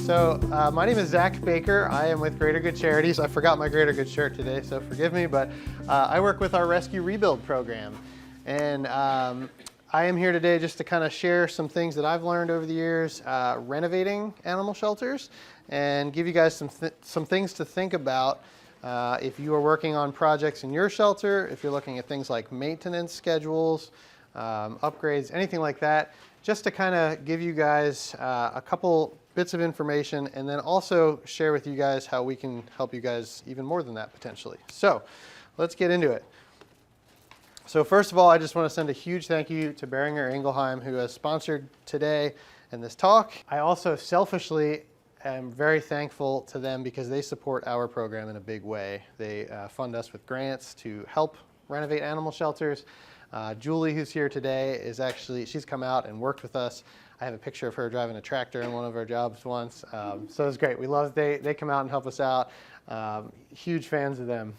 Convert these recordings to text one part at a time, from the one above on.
So my name is Zach Baker. I am with Greater Good Charities. I forgot my Greater Good shirt today, so forgive me, but I work with our Rescue Rebuild program. And I am here today just to kind of share some things that I've learned over the years renovating animal shelters and give you guys some things to think about if you are working on projects in your shelter, if you're looking at things like maintenance schedules, upgrades, anything like that, just to kind of give you guys a couple bits of information and then also share with you guys how we can help you guys even more than that potentially. So let's get into it. So first of all, I just want to send a huge thank you to Beringer Ingelheim, who has sponsored today and this talk. I also selfishly am very thankful to them because they support our program in a big way. They fund us with grants to help renovate animal shelters. Julie, who's here today, she's come out and worked with us. I have a picture of her driving a tractor in one of our jobs once. So it's great. We love they come out and help us out. Huge fans of them.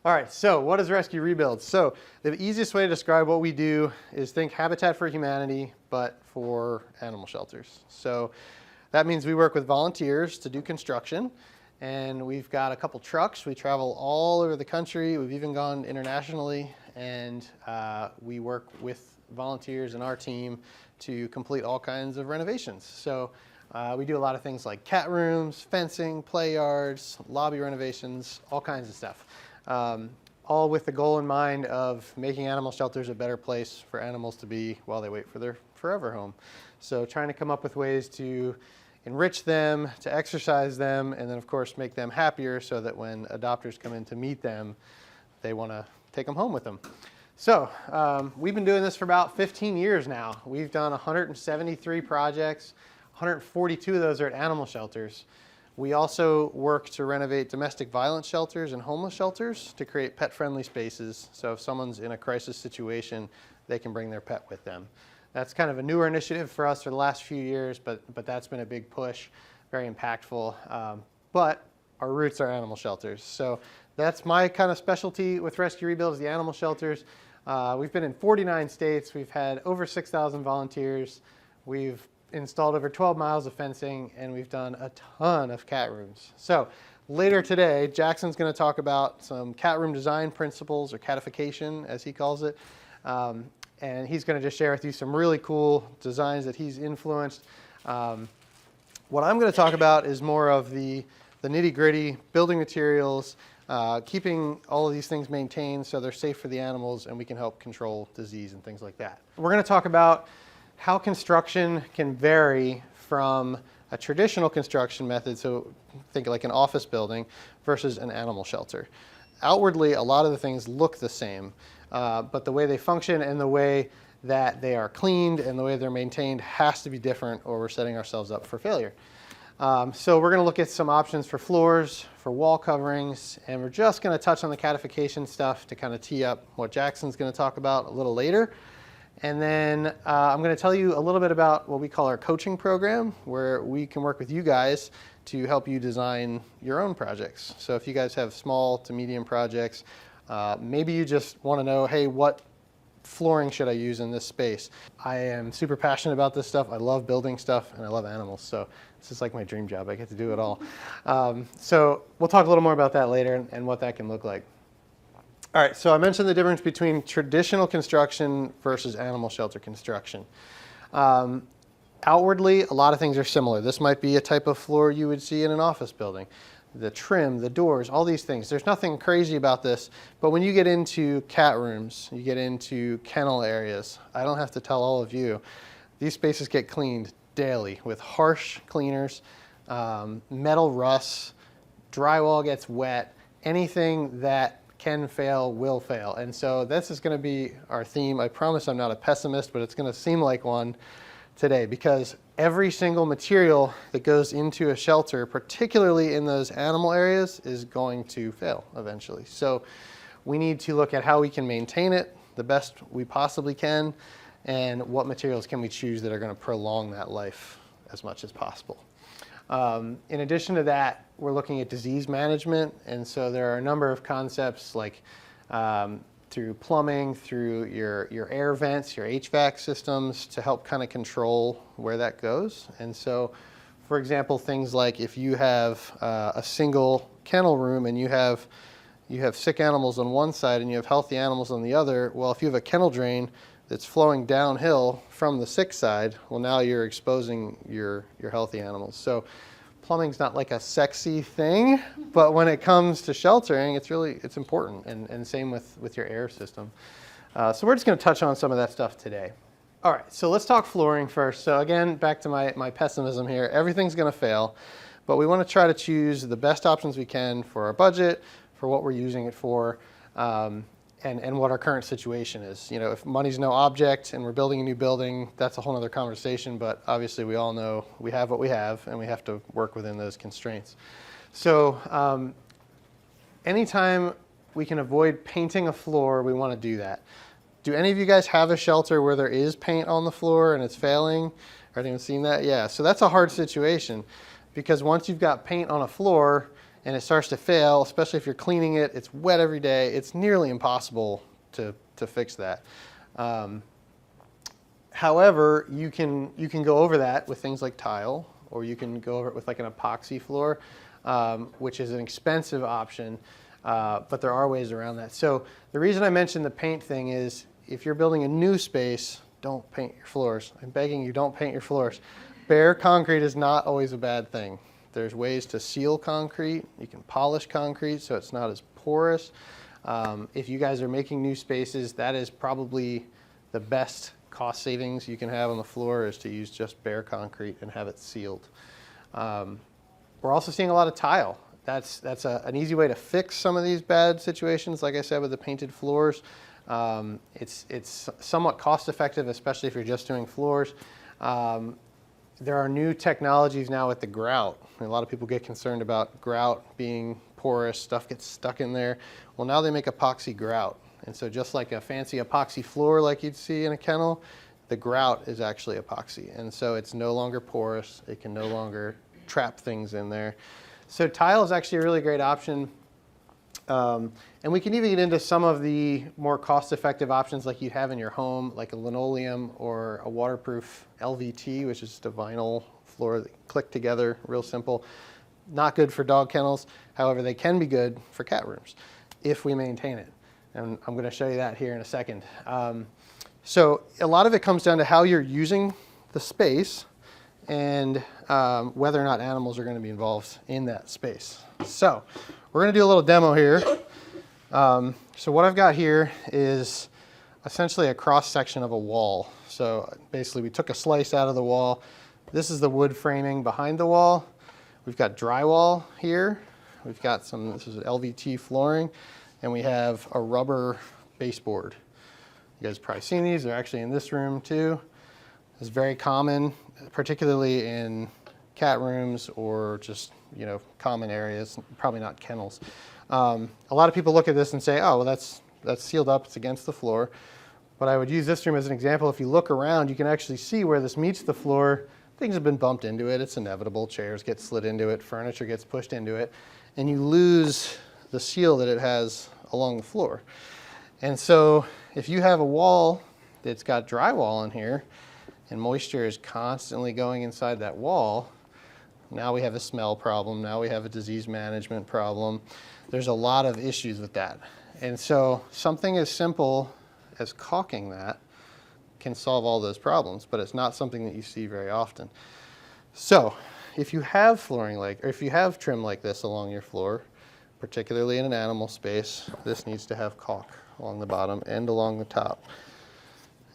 All right, so what is Rescue Rebuild? So the easiest way to describe what we do is think Habitat for Humanity, but for animal shelters. So that means we work with volunteers to do construction, and we've got a couple trucks. We travel all over the country. We've even gone internationally, and we work with volunteers in our team to complete all kinds of renovations. So we do a lot of things like cat rooms, fencing, play yards, lobby renovations, all kinds of stuff. All with the goal in mind of making animal shelters a better place for animals to be while they wait for their forever home. So trying to come up with ways to enrich them, to exercise them, and then of course make them happier so that when adopters come in to meet them, they want to take them home with them. So we've been doing this for about 15 years now. We've done 173 projects. 142 of those are at animal shelters. We also work to renovate domestic violence shelters and homeless shelters to create pet-friendly spaces. So if someone's in a crisis situation, they can bring their pet with them. That's kind of a newer initiative for us for the last few years, but that's been a big push, very impactful. But our roots are animal shelters. So that's my kind of specialty with Rescue Rebuild is the animal shelters. We've been in 49 states. We've had over 6,000 volunteers. We've installed over 12 miles of fencing, and we've done a ton of cat rooms. So later today, Jackson's going to talk about some cat room design principles, or catification, as he calls it. And he's going to just share with you some really cool designs that he's influenced. What I'm going to talk about is more of the nitty-gritty, building materials, keeping all of these things maintained so they're safe for the animals and we can help control disease and things like that. We're going to talk about how construction can vary from a traditional construction method, so think like an office building, versus an animal shelter. Outwardly, a lot of the things look the same, but the way they function and the way that they are cleaned and the way they're maintained has to be different, or we're setting ourselves up for failure. So we're going to look at some options for floors, for wall coverings, and we're just going to touch on the catification stuff to kind of tee up what Jackson's going to talk about a little later. And then I'm going to tell you a little bit about what we call our coaching program, where we can work with you guys to help you design your own projects. So if you guys have small to medium projects, maybe you just want to know, hey, what flooring should I use in this space? I am super passionate about this stuff. I love building stuff and I love animals. So this is like my dream job. I get to do it all. So we'll talk a little more about that later and what that can look like. All right, so I mentioned the difference between traditional construction versus animal shelter construction. Outwardly, a lot of things are similar. This might be a type of floor you would see in an office building. The trim, the doors, all these things. There's nothing crazy about this, but when you get into cat rooms, you get into kennel areas, I don't have to tell all of you, these spaces get cleaned daily with harsh cleaners, metal rusts, drywall gets wet, anything that can fail will fail. And so this is going to be our theme. I promise I'm not a pessimist, but it's going to seem like one today because every single material that goes into a shelter, particularly in those animal areas, is going to fail eventually. So we need to look at how we can maintain it the best we possibly can and what materials can we choose that are going to prolong that life as much as possible. In addition to that, we're looking at disease management, and so there are a number of concepts like through plumbing, through your air vents, your HVAC systems to help kind of control where that goes. And so, for example, things like if you have a single kennel room and you have sick animals on one side and you have healthy animals on the other, well, if you have a kennel drain that's flowing downhill from the sick side, well, now you're exposing your healthy animals. So plumbing's not like a sexy thing, but when it comes to sheltering, it's important, and same with your air system. So we're just going to touch on some of that stuff today. All right, so let's talk flooring first. So again, back to my pessimism here. Everything's going to fail, but we want to try to choose the best options we can for our budget, for what we're using it for, and what our current situation is. You know, if money's no object and we're building a new building, that's a whole other conversation, but obviously we all know we have what we have and we have to work within those constraints. So anytime we can avoid painting a floor, we want to do that. Do any of you guys have a shelter where there is paint on the floor and it's failing? Have anyone seen that? Yeah, so that's a hard situation because once you've got paint on a floor and it starts to fail, especially if you're cleaning it, it's wet every day, it's nearly impossible to fix that. However, you can go over that with things like tile, or you can go over it with like an epoxy floor, which is an expensive option, but there are ways around that. So the reason I mentioned the paint thing is if you're building a new space, don't paint your floors. I'm begging you, don't paint your floors. Bare concrete is not always a bad thing. There's ways to seal concrete. You can polish concrete so it's not as porous. If you guys are making new spaces, that is probably the best cost savings you can have on the floor, is to use just bare concrete and have it sealed. We're also seeing a lot of tile. That's an easy way to fix some of these bad situations, like I said, with the painted floors. It's somewhat cost effective, especially if you're just doing floors. There are new technologies now with the grout. A lot of people get concerned about grout being porous, stuff gets stuck in there. Well, now they make epoxy grout. And so just like a fancy epoxy floor like you'd see in a kennel, the grout is actually epoxy. And so it's no longer porous. It can no longer trap things in there. So tile is actually a really great option. And we can even get into some of the more cost-effective options like you'd have in your home, like a linoleum or a waterproof LVT, which is just a vinyl floor that click together, real simple. Not good for dog kennels. However, they can be good for cat rooms if we maintain it. And I'm going to show you that here in a second. So a lot of it comes down to how you're using the space and whether or not animals are going to be involved in that space. So we're going to do a little demo here. So what I've got here is essentially a cross section of a wall. So basically we took a slice out of the wall. This is the wood framing behind the wall. We've got drywall here. We've got this is LVT flooring, and we have a rubber baseboard. You guys have probably seen these. They're actually in this room too. It's very common, particularly in cat rooms or just, common areas, probably not kennels. A lot of people look at this and say, oh, well, that's sealed up, it's against the floor. But I would use this room as an example. If you look around, you can actually see where this meets the floor. Things have been bumped into it. It's inevitable. Chairs get slid into it. Furniture gets pushed into it. And you lose the seal that it has along the floor. And so if you have a wall that's got drywall in here and moisture is constantly going inside that wall, now we have a smell problem. Now we have a disease management problem. There's a lot of issues with that. And so something as simple as caulking that can solve all those problems, but it's not something that you see very often. So if you have flooring or if you have trim like this along your floor, particularly in an animal space, this needs to have caulk along the bottom and along the top.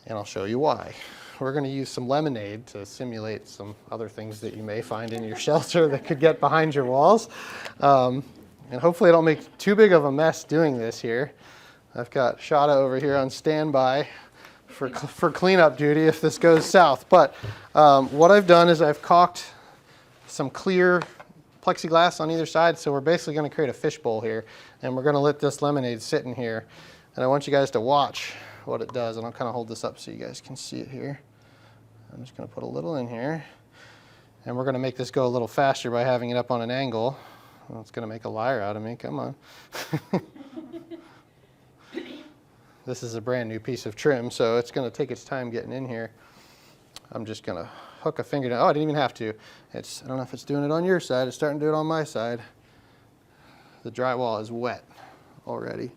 And I'll show you why. We're going to use some lemonade to simulate some other things that you may find in your shelter that could get behind your walls. And hopefully I don't make too big of a mess doing this here. I've got Shada over here on standby for cleanup duty if this goes south. But what I've done is I've caulked some clear plexiglass on either side. So we're basically going to create a fishbowl here. And we're going to let this lemonade sit in here. And I want you guys to watch what it does. And I'll kind of hold this up so you guys can see it here. I'm just going to put a little in here. And we're going to make this go a little faster by having it up on an angle. Well, it's going to make a liar out of me. Come on. this is a brand new piece of trim, so it's going to take its time getting in here. I'm just going to hook a finger down. Oh, I didn't even have to. I don't know if it's doing it on your side. It's starting to do it on my side. The drywall is wet already.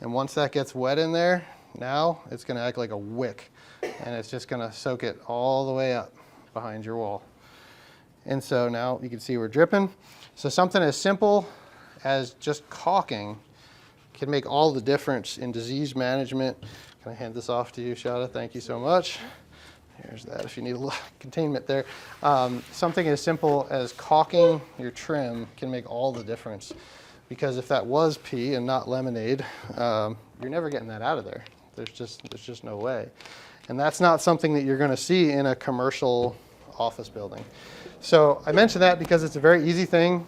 And once that gets wet in there, now it's going to act like a wick. And it's just going to soak it all the way up behind your wall. And so now you can see we're dripping. So something as simple as just caulking can make all the difference in disease management. Can I hand this off to you, Shada? Thank you so much. Here's that if you need a little containment there. Something as simple as caulking your trim can make all the difference. Because if that was pee and not lemonade, you're never getting that out of there. There's just no way. And that's not something that you're going to see in a commercial office building. So I mention that because it's a very easy thing.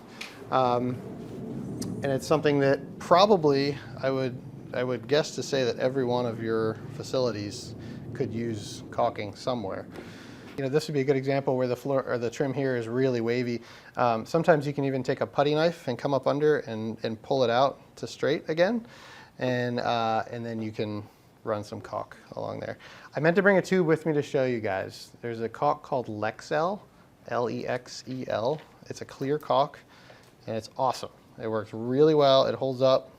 And it's something that probably I would guess to say that every one of your facilities could use caulking somewhere. You know, this would be a good example where the floor or the trim here is really wavy. Sometimes you can even take a putty knife and come up under and pull it out to straight again, and then you can run some caulk along there. I meant to bring a tube with me to show you guys. There's a caulk called Lexel, L-E-X-E-L. It's a clear caulk, and it's awesome. It works really well. It holds up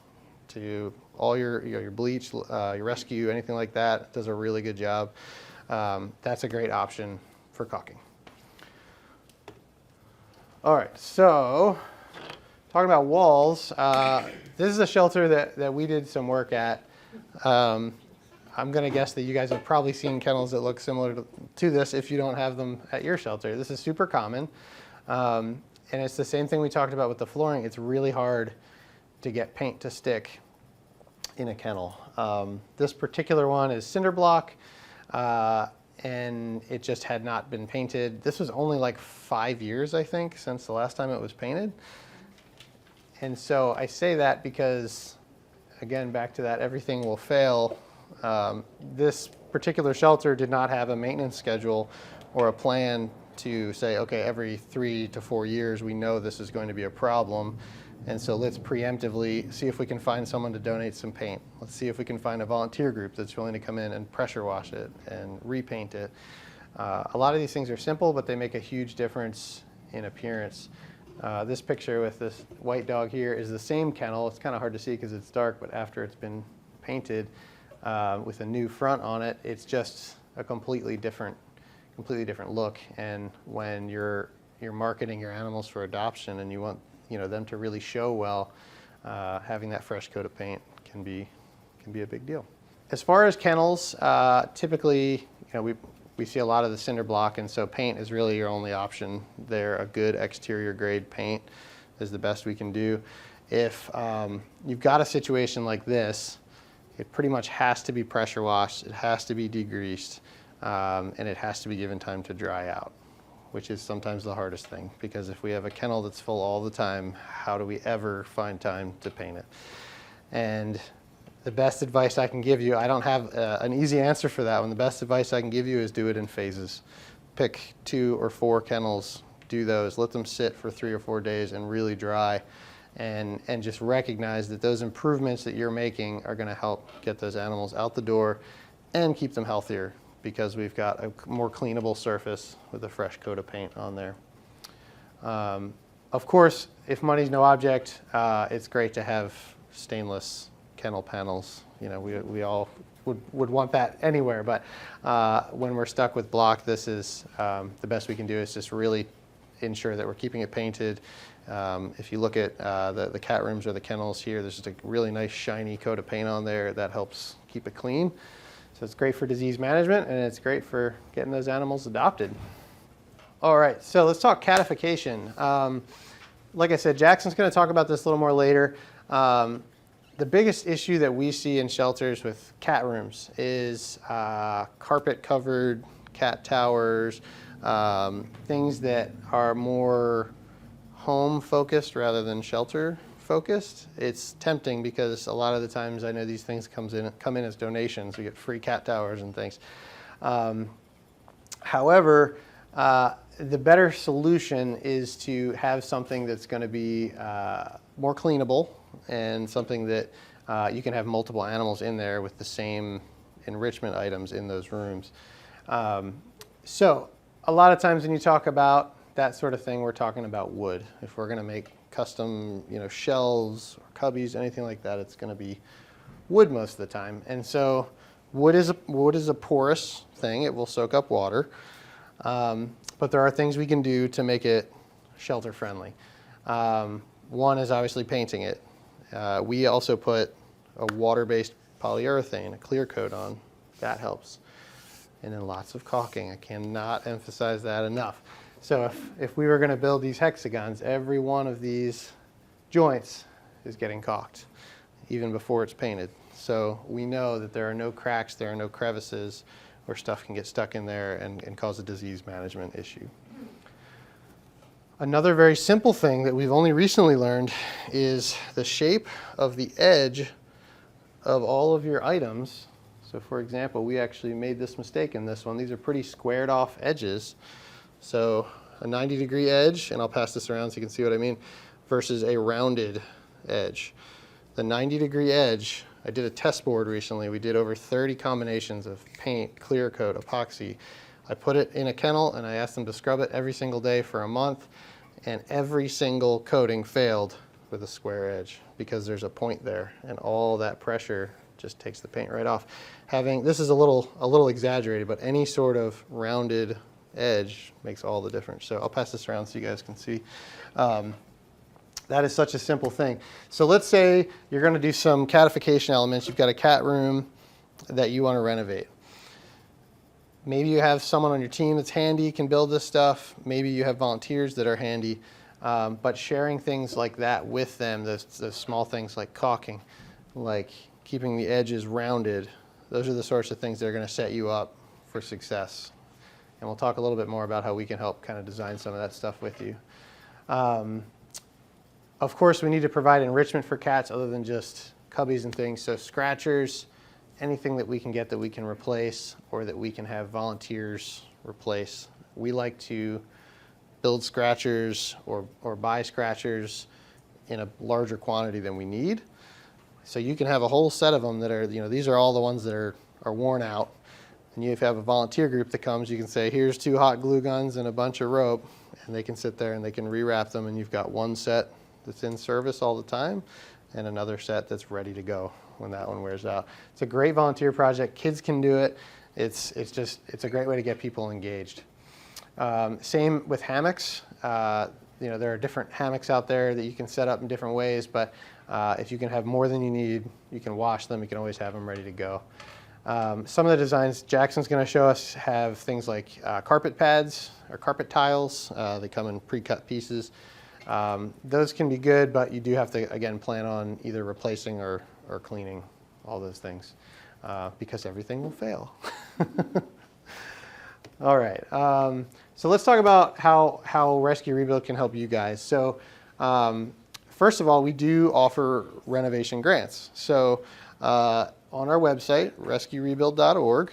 to all your bleach, your rescue, anything like that. It does a really good job. That's a great option for caulking. All right, so talking about walls, this is a shelter that we did some work at. I'm going to guess that you guys have probably seen kennels that look similar to this if you don't have them at your shelter. This is super common. And it's the same thing we talked about with the flooring. It's really hard to get paint to stick in a kennel. This particular one is cinder block, and it just had not been painted. This was only like 5 years, I think, since the last time it was painted. And so I say that because, again, back to that everything will fail. This particular shelter did not have a maintenance schedule or a plan to say, okay, every 3 to 4 years we know this is going to be a problem, and so let's preemptively see if we can find someone to donate some paint. Let's see if we can find a volunteer group that's willing to come in and pressure wash it and repaint it. A lot of these things are simple, but they make a huge difference in appearance. This picture with this white dog here is the same kennel. It's kind of hard to see because it's dark, but after it's been painted with a new front on it, it's just a completely different look. And when you're marketing your animals for adoption and you want them to really show well, having that fresh coat of paint can be a big deal. As far as kennels, typically we see a lot of the cinder block, and so paint is really your only option there. A good exterior grade paint is the best we can do. If you've got a situation like this, it pretty much has to be pressure washed, it has to be degreased, and it has to be given time to dry out, which is sometimes the hardest thing, because if we have a kennel that's full all the time, how do we ever find time to paint it? And the best advice I can give you, I don't have an easy answer for that one. The best advice I can give you is do it in phases. Pick 2 or 4 kennels, do those, let them sit for 3 or 4 days and really dry, and just recognize that those improvements that you're making are going to help get those animals out the door and keep them healthier, because we've got a more cleanable surface with a fresh coat of paint on there. Of course, if money's no object, it's great to have stainless kennel panels. We all would want that anywhere, but when we're stuck with block, this is the best we can do is just really ensure that we're keeping it painted. If you look at the cat rooms or the kennels here, there's just a really nice shiny coat of paint on there that helps keep it clean. So it's great for disease management, and it's great for getting those animals adopted. All right, so let's talk catification. Like I said, Jackson's going to talk about this a little more later. The biggest issue that we see in shelters with cat rooms is carpet-covered cat towers, things that are more home-focused rather than shelter-focused. It's tempting because a lot of the times I know these things come in as donations. We get free cat towers and things. However, the better solution is to have something that's going to be more cleanable and something that you can have multiple animals in there with the same enrichment items in those rooms. So a lot of times when you talk about that sort of thing, we're talking about wood. If we're going to make custom, shelves or cubbies, anything like that, it's going to be wood most of the time. And so wood is a porous thing. It will soak up water. But there are things we can do to make it shelter friendly. One is obviously painting it. We also put a water-based polyurethane, a clear coat on. That helps. And then lots of caulking. I cannot emphasize that enough. So if we were going to build these hexagons, every one of these joints is getting caulked, even before it's painted. So we know that there are no cracks, there are no crevices, where stuff can get stuck in there and cause a disease management issue. Another very simple thing that we've only recently learned is the shape of the edge of all of your items. So for example, we actually made this mistake in this one. These are pretty squared off edges. So a 90-degree edge, and I'll pass this around so you can see what I mean, versus a rounded edge. The 90-degree edge, I did a test board recently. We did over 30 combinations of paint, clear coat, epoxy. I put it in a kennel and I asked them to scrub it every single day for a month, and every single coating failed with a square edge because there's a point there, and all that pressure just takes the paint right off. This is a little exaggerated, but any sort of rounded edge makes all the difference. So I'll pass this around so you guys can see. That is such a simple thing. So let's say you're going to do some catification elements. You've got a cat room that you want to renovate. Maybe you have someone on your team that's handy, can build this stuff. Maybe you have volunteers that are handy. But sharing things like that with them, those small things like caulking, like keeping the edges rounded, those are the sorts of things that are going to set you up for success. And we'll talk a little bit more about how we can help kind of design some of that stuff with you. Of course, we need to provide enrichment for cats other than just cubbies and things. So scratchers, anything that we can get that we can replace or that we can have volunteers replace. We like to build scratchers or buy scratchers in a larger quantity than we need. So you can have a whole set of them that are, these are all the ones that are worn out. And if you have a volunteer group that comes, you can say, here's 2 hot glue guns and a bunch of rope, and they can sit there and they can rewrap them, and you've got one set that's in service all the time and another set that's ready to go when that one wears out. It's a great volunteer project. Kids can do it. It's a great way to get people engaged. Same with hammocks. There are different hammocks out there that you can set up in different ways, but if you can have more than you need, you can wash them. You can always have them ready to go. Some of the designs Jackson's going to show us have things like carpet pads or carpet tiles. They come in pre-cut pieces. Those can be good, but you do have to, again, plan on either replacing or cleaning all those things because everything will fail. All right, so let's talk about how Rescue Rebuild can help you guys. So first of all, we do offer renovation grants. So on our website, rescuerebuild.org,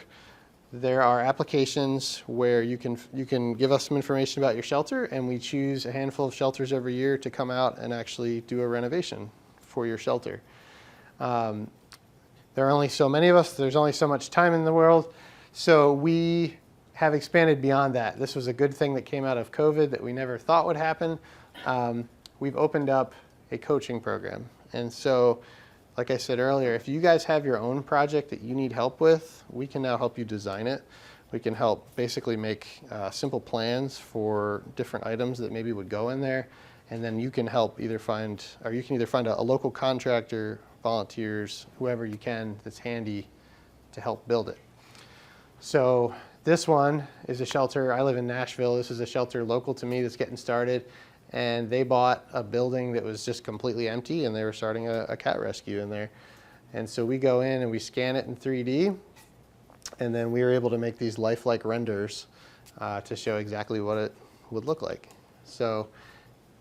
there are applications where you can give us some information about your shelter, and we choose a handful of shelters every year to come out and actually do a renovation for your shelter. There are only so many of us. There's only so much time in the world. So we have expanded beyond that. This was a good thing that came out of COVID that we never thought would happen. We've opened up a coaching program. And so, like I said earlier, if you guys have your own project that you need help with, we can now help you design it. We can help basically make simple plans for different items that maybe would go in there. And then you can help either find a local contractor, volunteers, whoever you can that's handy to help build it. So this one is a shelter. I live in Nashville. This is a shelter local to me that's getting started. And they bought a building that was just completely empty, and they were starting a cat rescue in there. And so we go in and we scan it in 3D, and then we were able to make these lifelike renders to show exactly what it would look like. So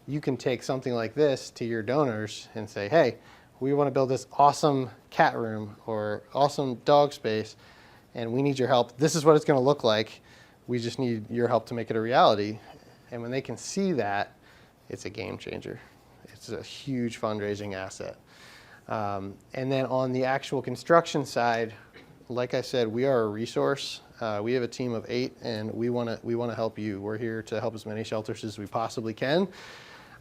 you can take something like this to your donors and say, hey, we want to build this awesome cat room or awesome dog space, and we need your help. This is what it's going to look like. We just need your help to make it a reality. And when they can see that, it's a game changer. It's a huge fundraising asset. And then on the actual construction side, like I said, we are a resource. We have a team of 8, and we want to help you. We're here to help as many shelters as we possibly can.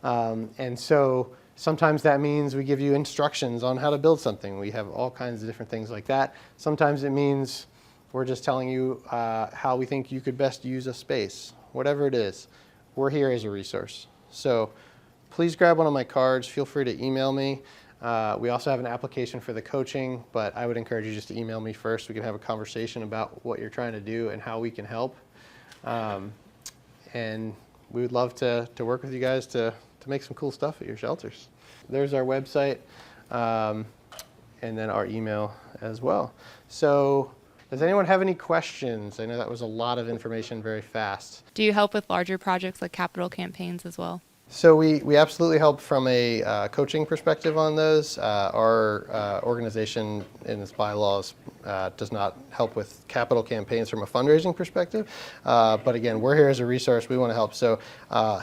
And so sometimes that means we give you instructions on how to build something. We have all kinds of different things like that. Sometimes it means we're just telling you how we think you could best use a space. Whatever it is, we're here as a resource. So please grab one of my cards. Feel free to email me. We also have an application for the coaching, but I would encourage you just to email me first. We can have a conversation about what you're trying to do and how we can help. And we would love to work with you guys to make some cool stuff at your shelters. There's our website, and then our email as well. So does anyone have any questions? I know that was a lot of information very fast. Do you help with larger projects like capital campaigns as well? So we absolutely help from a coaching perspective on those. Our organization in its bylaws does not help with capital campaigns from a fundraising perspective. But again, we're here as a resource. We want to help. So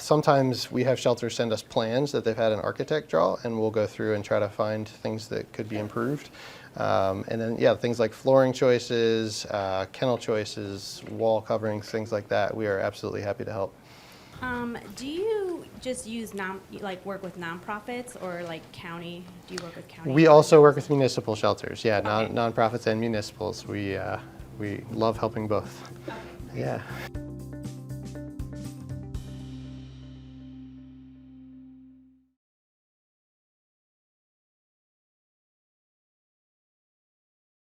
sometimes we have shelters send us plans that they've had an architect draw, and we'll go through and try to find things that could be improved. And then, yeah, things like flooring choices, kennel choices, wall coverings, things like that. We are absolutely happy to help. Do you just use work with nonprofits or like county? Do you work with county? We also work with municipal shelters. Yeah, Okay. nonprofits and municipals. We love helping both. Okay. Yeah.